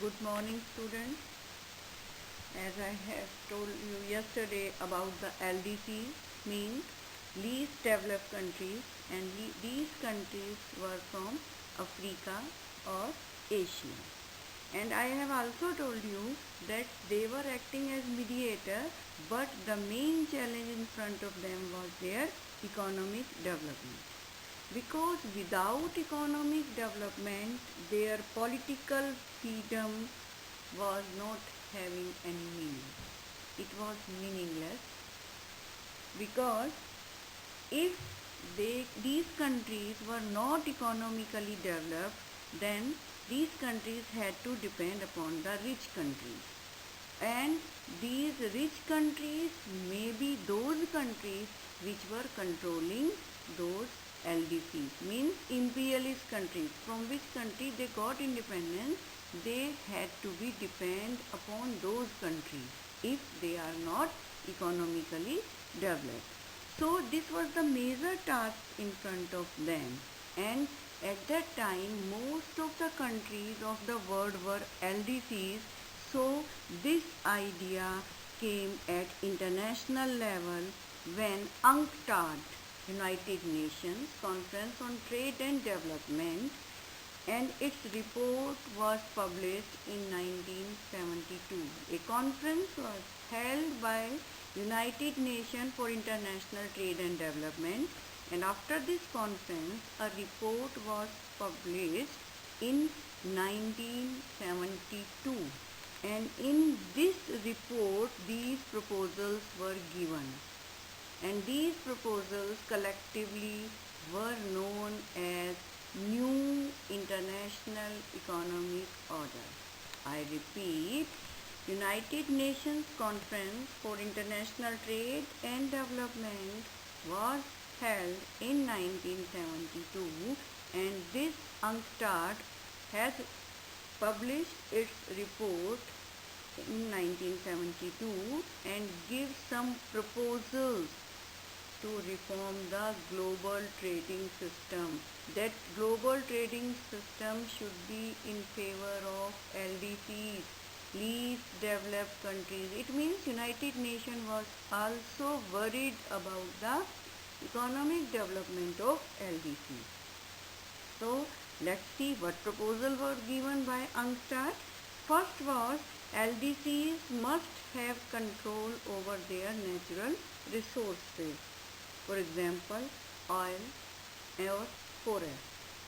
Good morning, students. As I have told you yesterday about the LDC, means least developed countries, and these countries were from Africa or Asia. And I have also told you that they were acting as mediator, but the main challenge in front of them was their economic development, because without economic development their political freedom was not having any meaning. It was meaningless, because if these countries were not economically developed, then these countries had to depend upon the rich countries, and these rich countries may be those countries which were controlling those LDCs, means imperialist countries, from which country they got independence. They had to be depend upon those countries if they are not economically developed. So this was the major task in front of them, and at that time most of the countries of the world were LDCs. So this idea came at international level when UNCTAD, United Nations Conference on Trade and Development, and its report was published in 1972. A conference was held by United Nations for International Trade and Development, and after this conference a report was published in 1972, and in this report these proposals were given, and these proposals collectively were known as New International Economic Order. I repeat, United Nations Conference for International Trade and Development was held in 1972, and this UNCTAD has published its report in 1972 and gives some proposals to reform the global trading system. That global trading system should be in favor of LDCs, least developed countries. It means United Nations was also worried about the economic development of LDCs. So let's see what proposal were given by UNCTAD. First was LDCs must have control over their natural resources, for example oil or forest.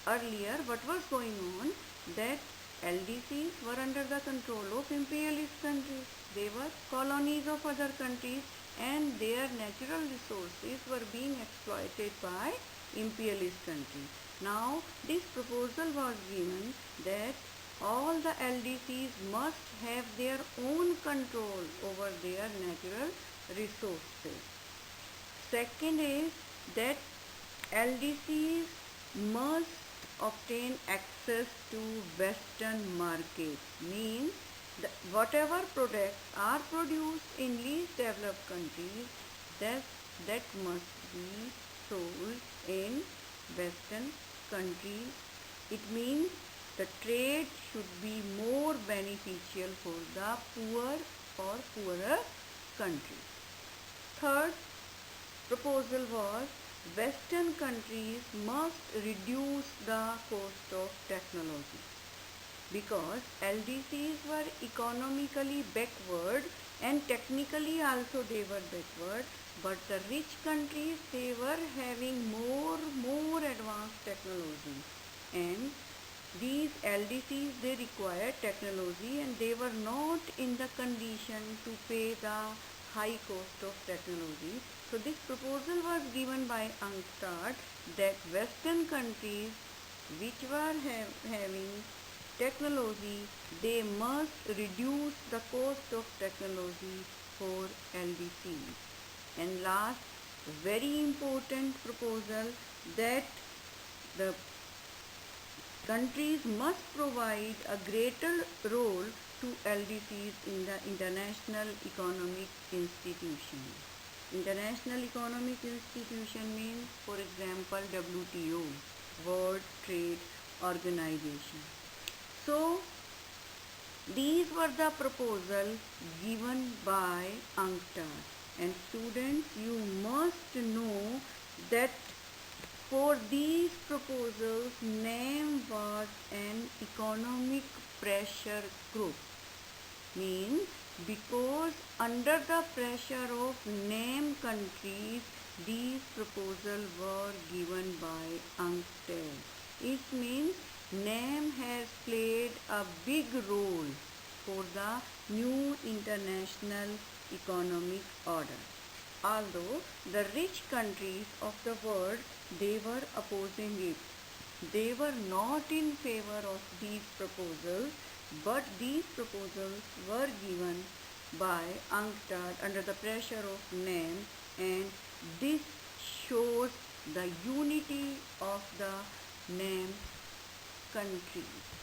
Earlier what was going on, that LDCs were under the control of imperialist countries. They were colonies of other countries, and their natural resources were being exploited by imperialist countries. Now this proposal was given that all the LDCs must have their own control over their natural resources. Second is that LDCs must obtain access to Western market, means whatever products are produced in least developed countries, that must be sold in Western countries. It means the trade should be more beneficial for the poor or poorer countries. Third proposal was Western countries must reduce the cost of technology, because LDCs were economically backward and technically also they were backward, but the rich countries, they were having more advanced technology, and these LDCs, they required technology and they were not in the condition to pay the high cost of technology. So this proposal was given by UNCTAD that Western countries which were having technology, they must reduce the cost of technology for LDCs. And last, very important proposal, that the countries must provide a greater role to LDCs in the international economic institution. International economic institution means, for example, WTO, World Trade Organization. So These were the proposals given by UNCTAD. And students, you must know that for these proposals, NAM was an economic pressure group. Means because under the pressure of NAM countries, these proposals were given by UNCTAD. It means NAM has played a big role for the new international economic order. Although the rich countries of the world, they were opposing it. They were not in favor of these proposals, but these proposals were given by UNCTAD under the pressure of NAM, and this shows the unity of the NAM countries.